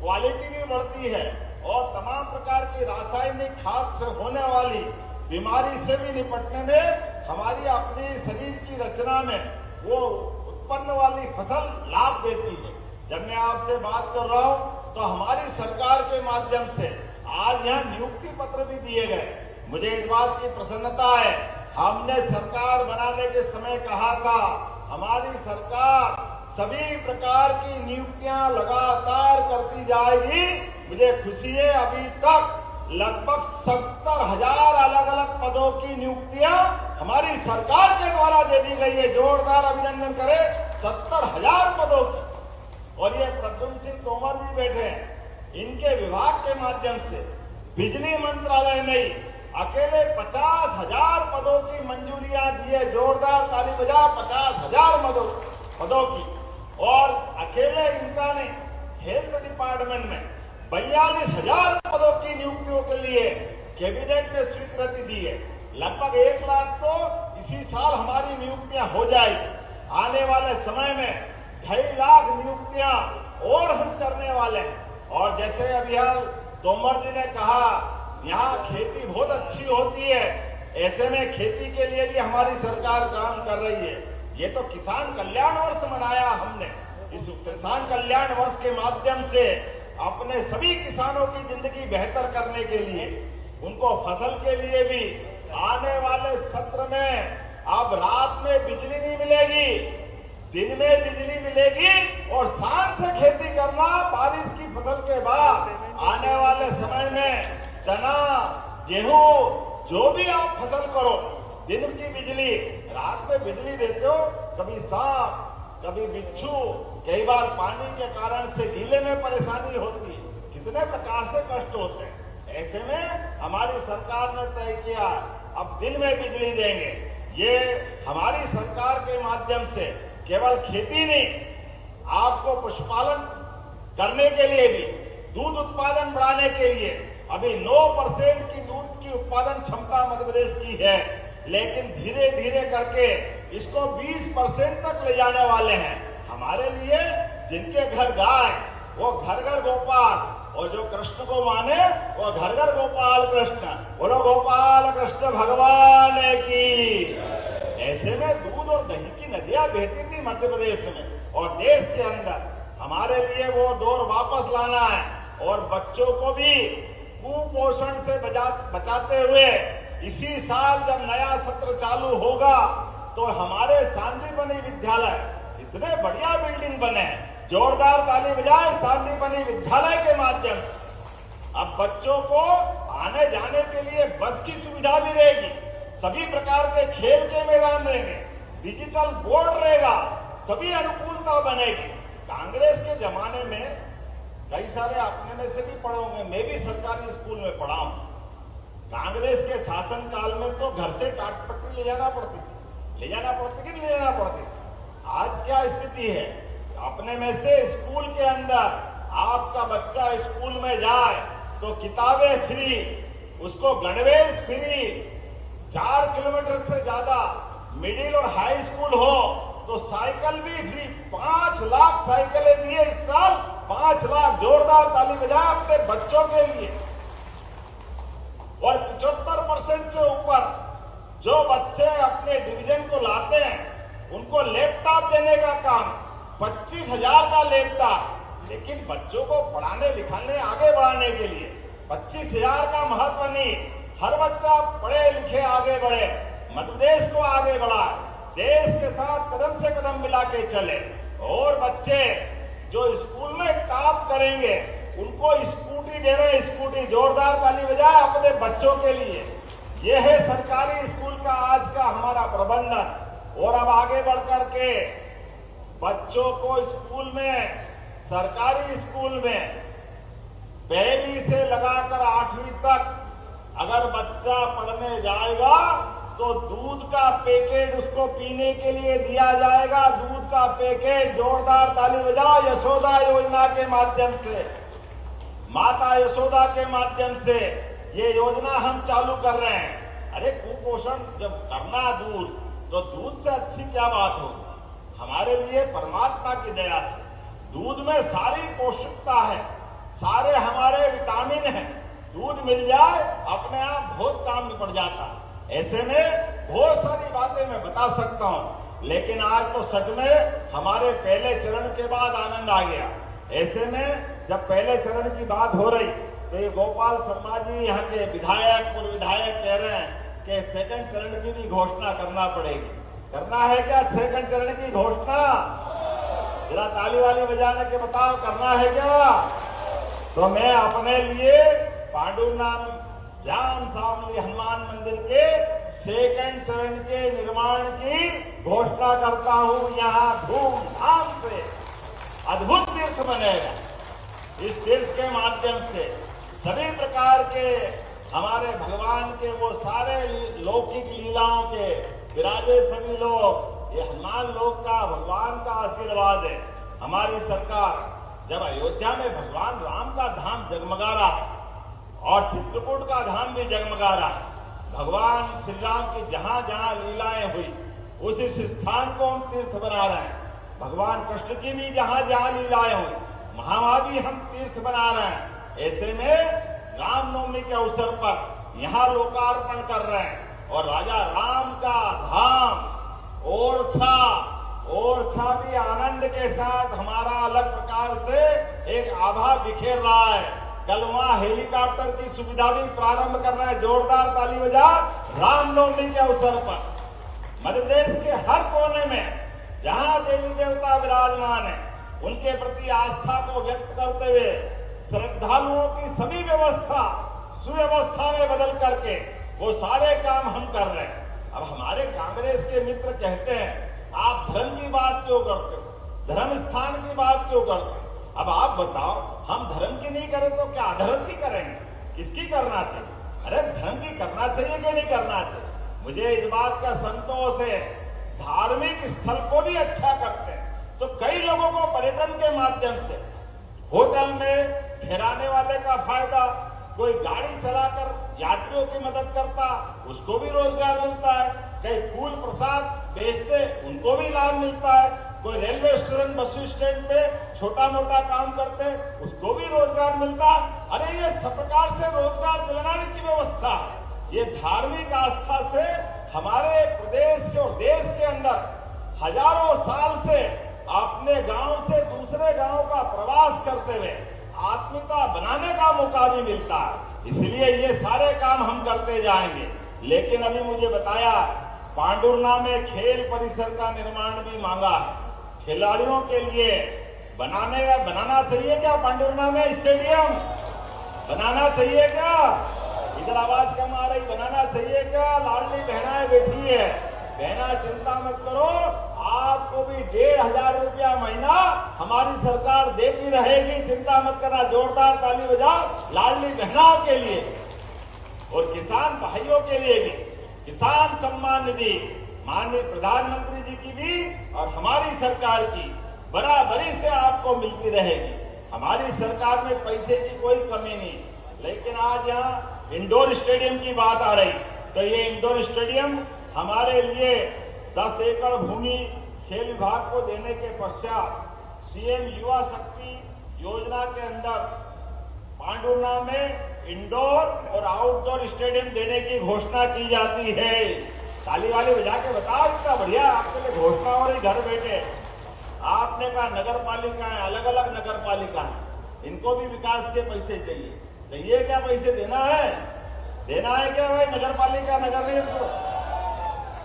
क्वालिटी भी बढ़ती है और तमाम प्रकार की रासायनिक खाद से होने वाली बीमारी से भी निपटने में हमारी अपनी शरीर की रचना में वो उत्पन्न वाली फसल लाभ देती है। जब मैं आपसे बात कर रहा हूं तो हमारी सरकार के माध्यम से आज यहाँ नियुक्ति पत्र भी दिए गए। मुझे इस बात की प्रसन्नता है, हमने सरकार बनाने के समय कहा था हमारी सरकार सभी प्रकार की नियुक्तियां लगातार करती जाएगी। मुझे खुशी है, अभी तक लगभग 70,000 अलग अलग पदों की नियुक्तियां हमारी सरकार के द्वारा दे दी गई है। जोरदार अभिनंदन करें 70,000 पदों की। और ये प्रद्युम्न सिंह तोमर जी बैठे हैं, इनके विभाग के माध्यम से बिजली मंत्रालय में ही अकेले 50,000 पदों की मंजूरियां दी है। जोरदार ताली बजा 50,000 पदों की। और अकेले इनका नहीं, हेल्थ डिपार्टमेंट में 42,000 पदों की नियुक्तियों के लिए कैबिनेट ने स्वीकृति दी है। लगभग 1 लाख तो इसी साल हमारी नियुक्तियां हो जाएगी। आने वाले समय में 2.5 लाख नियुक्तियां और हम करने वाले हैं। और जैसे अभी हाल तोमर जी ने कहा, यहाँ खेती बहुत अच्छी होती है, ऐसे में खेती के लिए भी हमारी सरकार काम कर रही है। ये तो किसान कल्याण वर्ष मनाया हमने। इस किसान कल्याण वर्ष के माध्यम से अपने सभी किसानों की जिंदगी बेहतर करने के लिए, उनको फसल के लिए भी आने वाले सत्र में अब रात में बिजली नहीं मिलेगी, दिन में बिजली मिलेगी और शान से खेती करना। बारिश की फसल के बाद आने वाले समय में चना, गेहूं, जो भी आप फसल करो, दिन की बिजली, रात में बिजली देते हो, कभी सांप, कभी बिच्छू, कई बार पानी के कारण से गीले में परेशानी होती है, कितने प्रकार से कष्ट होते हैं। ऐसे में हमारी सरकार ने तय किया अब दिन में बिजली देंगे। ये हमारी सरकार के माध्यम से केवल खेती नहीं, आपको पशुपालन करने के लिए भी, दूध उत्पादन बढ़ाने के लिए अभी 9% की दूध की उत्पादन क्षमता मध्य प्रदेश की है, लेकिन धीरे धीरे करके इसको 20% तक ले जाने वाले हैं। हमारे लिए जिनके घर गाय वो घर घर गोपाल, और जो कृष्ण को माने वो घर घर गोपाल कृष्ण। बोलो गोपाल कृष्ण भगवान की। ऐसे में दूध और दही की नदियां बहती थी मध्य प्रदेश में और देश के अंदर। हमारे लिए वो दौर वापस लाना है और बच्चों को भी कुपोषण से बचाते हुए इसी साल जब नया सत्र चालू होगा तो हमारे सांदीपनि विद्यालय, इतने बढ़िया बिल्डिंग बने, जोरदार ताली बजाए सांदीपनि विद्यालय के माध्यम से अब बच्चों को आने जाने के लिए बस की सुविधा भी रहेगी, सभी प्रकार के खेल के मैदान रहेंगे, डिजिटल बोर्ड रहेगा, सभी अनुकूलता बनेगी। कांग्रेस के जमाने में कई सारे अपने में से भी पढ़े होंगे, मैं भी सरकारी स्कूल में पढ़ा हूं। कांग्रेस के शासन काल में तो घर से टाट पट्टी ले जाना पड़ती थी, ले जाना पड़ती। आज क्या स्थिति है, अपने में से स्कूल के अंदर आपका बच्चा स्कूल में जाए तो किताबें फ्री, उसको गणवेश फ्री, 4 किलोमीटर से ज्यादा मिडिल और हाई स्कूल हो तो साइकिल भी फ्री। 5 लाख साइकिलें दी है इस साल, 5 लाख। जोरदार ताली बजाएं अपने बच्चों के लिए। और 75% से ऊपर जो बच्चे अपने डिवीजन को लाते हैं उनको लैपटॉप देने का काम, 25,000 का लैपटॉप। लेकिन बच्चों को पढ़ाने लिखाने आगे बढ़ाने के लिए 25,000 का महत्व नहीं, हर बच्चा पढ़े लिखे आगे बढ़े, मध्य प्रदेश को आगे बढ़ाए, देश के साथ कदम से कदम मिला के चले। और बच्चे जो स्कूल में टॉप करेंगे उनको स्कूटी दे रहे हैं, स्कूटी। जोरदार ताली बजाए अपने बच्चों के लिए। यह है सरकारी स्कूल का आज का हमारा प्रबंधन। और अब आगे बढ़कर के बच्चों को स्कूल में, सरकारी स्कूल में 1 से लगाकर 8वीं तक अगर बच्चा पढ़ने जाएगा तो दूध का पैकेट उसको पीने के लिए दिया जाएगा। दूध का पैकेट, जोरदार ताली बजाओ, यशोदा योजना के माध्यम से, माता यशोदा के माध्यम से ये योजना हम चालू कर रहे हैं। अरे कुपोषण जब करना दूध, तो दूध से अच्छी क्या बात होगी। हमारे लिए परमात्मा की दया से दूध में सारी पौष्टिकता है, सारे हमारे विटामिन हैं। दूध मिल जाए अपने आप बहुत काम निपट जाता है। ऐसे में बहुत सारी बातें मैं बता सकता हूं, लेकिन आज तो सच में हमारे पहले चरण के बाद आनंद आ गया। ऐसे में जब पहले चरण की बात हो रही तो ये गोपाल शर्मा जी यहाँ के विधायक, पूर्व विधायक कह रहे हैं कि सेकंड चरण की भी घोषणा करना पड़ेगी। करना है क्या सेकंड चरण की घोषणा? जरा ताली वाली बजाने के बताओ, करना है क्या? तो मैं अपने लिए पांडुरनाम जाम सामली हनुमान मंदिर के सेकंड चरण के निर्माण की घोषणा करता हूं। यहाँ धूमधाम से अद्भुत तीर्थ बनेगा। इस तीर्थ के माध्यम से सभी प्रकार के हमारे भगवान के वो सारे लौकिक लीलाओं के विराजे सभी लोग। ये हनुमान लोक का भगवान का आशीर्वाद है। हमारी सरकार जब अयोध्या में भगवान राम का धाम जगमगा रहा है और चित्रकूट का धाम भी जगमगा रहा है, भगवान श्री राम की जहां जहां लीलाएं हुई उस स्थान को हम तीर्थ बना रहे हैं। भगवान कृष्ण की भी जहां जहां लीलाएं हुई वहां भी हम तीर्थ बना रहे हैं। ऐसे में रामनवमी के अवसर पर यहाँ लोकार्पण कर रहे हैं और राजा राम का धाम ओरछा भी आनंद के साथ हमारा अलग प्रकार से एक आभा बिखेर रहा है। कल वहां हेलीकॉप्टर की सुविधा भी प्रारंभ कर रहे हैं। जोरदार ताली बजा रामनवमी के अवसर पर। मध्य प्रदेश के हर कोने में जहां देवी देवता विराजमान है, उनके प्रति आस्था को व्यक्त करते हुए श्रद्धालुओं की सभी व्यवस्था सुव्यवस्था में बदल करके वो सारे काम हम कर रहे हैं। अब हमारे कांग्रेस के मित्र कहते हैं आप धर्म की बात क्यों करते हो, धर्म स्थान की बात क्यों करते हो। अब आप बताओ, हम धर्म की नहीं करें तो क्या अधर्म की करेंगे? किसकी करना चाहिए? अरे धर्म की करना चाहिए कि नहीं करना चाहिए? मुझे इस बात का संतोष है, धार्मिक स्थल को भी अच्छा करते हैं तो कई लोगों को पर्यटन के माध्यम से होटल में ठहराने वाले का फायदा, कोई गाड़ी चलाकर यात्रियों की मदद करता उसको भी रोजगार मिलता है, कई फूल प्रसाद बेचते उनको भी लाभ मिलता है, कोई रेलवे स्टेशन बस स्टैंड पे छोटा मोटा काम करते उसको भी रोजगार मिलता। अरे ये सब प्रकार से रोजगार दिलाने की व्यवस्था है। ये धार्मिक आस्था से हमारे प्रदेश और देश के अंदर हजारों साल से अपने गांव से दूसरे गांव का प्रवास करते हुए आत्मीयता बनाने का मौका भी मिलता है। इसलिए ये सारे काम हम करते जाएंगे। लेकिन अभी मुझे बताया पांडुरना में खेल परिसर का निर्माण भी मांगा है। खिलाड़ियों के लिए बनाना चाहिए क्या? पांडुरना में स्टेडियम बनाना चाहिए क्या? इधर आवाज कम आ रही, बनाना चाहिए क्या? लाडली बहनाएं बैठी है, बहना चिंता मत करो, आपको भी 1500 रुपया महीना हमारी सरकार देती रहेगी, चिंता मत करना। जोरदार ताली बजाओ लाडली बहनाओं के लिए और किसान भाइयों के लिए भी। किसान सम्मान निधि माननीय प्रधानमंत्री जी की भी और हमारी सरकार की बराबरी से आपको मिलती रहेगी। हमारी सरकार में पैसे की कोई कमी नहीं। लेकिन आज यहाँ इंडोर स्टेडियम की बात आ रही, तो ये इंडोर स्टेडियम हमारे लिए 10 एकड़ भूमि खेल विभाग को देने के पश्चात सीएम युवा शक्ति योजना के अंदर पांडुरना में इंडोर और आउटडोर स्टेडियम देने की घोषणा की जाती है। ताली वाली बजा के बताओ, इतना बढ़िया आपके लिए घोषणा हो रही घर बैठे। आपने कहा नगर पालिका है, अलग अलग नगर पालिका है, इनको भी विकास के पैसे चाहिए क्या? पैसे देना है क्या भाई? नगर पालिका नगर नहीं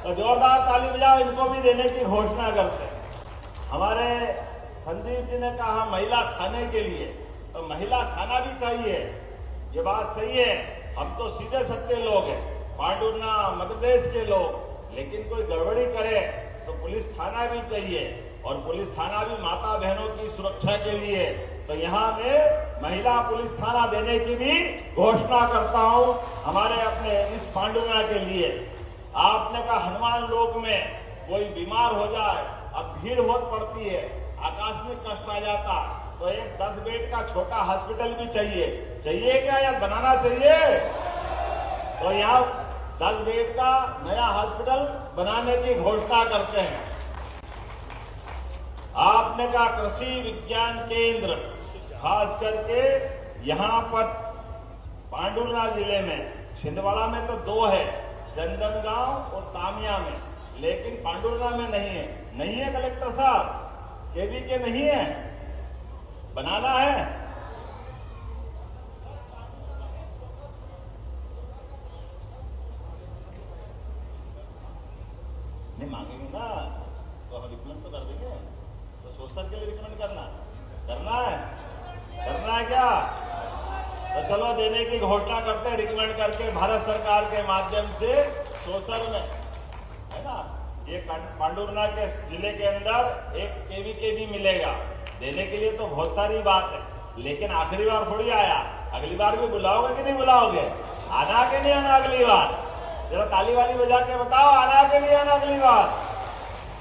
तो जोरदार ताली बजाओ, इनको भी देने की घोषणा करते हैं। हमारे संदीप जी ने कहा महिला खाने के लिए, तो महिला खाना भी चाहिए, ये बात सही है। हम तो सीधे सच्चे लोग हैं, पांडुरना मध्य प्रदेश के लोग, लेकिन कोई गड़बड़ी करे तो पुलिस थाना भी चाहिए और पुलिस थाना भी माता बहनों की सुरक्षा के लिए। तो यहाँ में महिला पुलिस थाना देने की भी घोषणा करता हूँ हमारे अपने इस पांडुरना के लिए। आपने कहा हनुमान लोक में कोई बीमार हो जाए, अब भीड़ बहुत पड़ती है, आकस्मिक कष्ट आ जाता, तो एक 10 बेड का छोटा हॉस्पिटल भी चाहिए क्या या बनाना चाहिए? तो यहाँ 10 बेड का नया हॉस्पिटल बनाने की घोषणा करते हैं। आपने कहा कृषि विज्ञान केंद्र, खास करके यहाँ पर पांडुरनाथ जिले में, छिंदवाड़ा में तो 2 है, चंदनगांव और तामिया में, लेकिन पांडुरनाथ में नहीं है कलेक्टर साहब, केवी के नहीं है, बनाना है। नहीं मांगेंगे ना तो हम रिकमेंड तो कर देंगे, तो सोशल के लिए रिकमेंड करना है क्या? तो चलो देने की घोषणा करते हैं, रिकमेंड करके भारत सरकार के माध्यम से सोशल में, है ना, ये पांडुरनाथ के जिले के अंदर एक केवी के भी मिलेगा। देने के लिए तो बहुत सारी बात है, लेकिन आखिरी बार थोड़ी आया, अगली बार भी बुलाओगे कि नहीं बुलाओगे? आना कि नहीं आना अगली बार? जरा ताली वाली बजा के बताओ, आना कि नहीं आना अगली बार?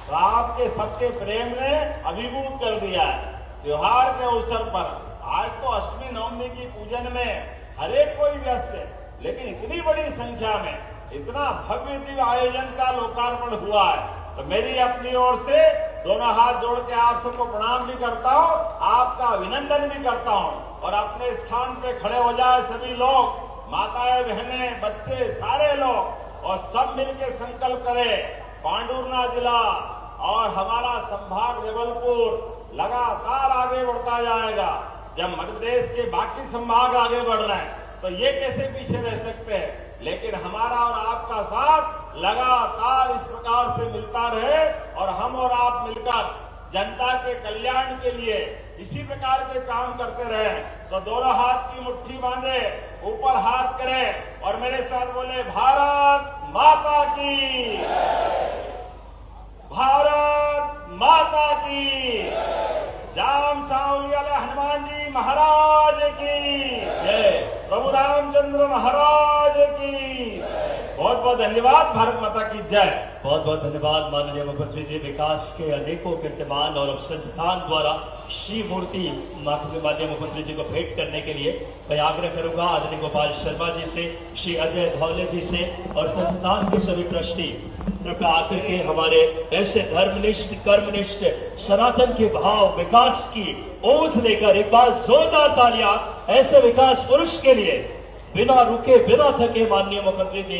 तो आपके सबके प्रेम ने अभिभूत कर दिया है। त्योहार के अवसर पर आज तो अष्टमी नवमी की पूजन में हर एक कोई व्यस्त है, लेकिन इतनी बड़ी संख्या में इतना भव्य दिव्य आयोजन का लोकार्पण हुआ है, तो मेरी अपनी ओर से दोनों हाथ जोड़ के आप सबको प्रणाम भी करता हूं, आपका अभिनंदन भी करता हूं। और अपने स्थान पे खड़े हो जाए सभी लोग, माताएं बहनें बच्चे सारे लोग, और सब मिलकर संकल्प करें, पांडुरनाथ जिला और हमारा संभाग जबलपुर लगातार आगे बढ़ता जाएगा। जब मध्य प्रदेश के बाकी संभाग आगे बढ़ रहे हैं तो ये कैसे पीछे रह सकते हैं? लेकिन हमारा और आपका साथ लगातार इस प्रकार से मिलता रहे, और हम और आप मिलकर जनता के कल्याण के लिए इसी प्रकार के काम करते रहे। तो दोनों हाथ की मुट्ठी बांधे, ऊपर हाथ करें और मेरे साथ बोले, भारत माता की, भारत माता की, जाम सांवली वाले हनुमान जी महाराज की जय, प्रभु रामचंद्र महाराज की। बहुत बहुत धन्यवाद। भारत माता की जय। बहुत बहुत धन्यवाद माननीय मुख्यमंत्री जी। विकास के अनेकों कीर्तिमान और अब संस्थान द्वारा श्री मूर्ति माननीय मुख्यमंत्री जी को भेंट करने के लिए मैं आग्रह करूंगा आदरणीय गोपाल शर्मा जी से, श्री अजय धौले जी से और संस्थान के सभी ट्रस्टी कृपया आकर के हमारे ऐसे धर्मनिष्ठ कर्मनिष्ठ सनातन के भाव विकास की ओज लेकर एक बार जोरदार तालियां ऐसे विकास पुरुष के लिए बिना रुके बिना थके माननीय मुख्यमंत्री जी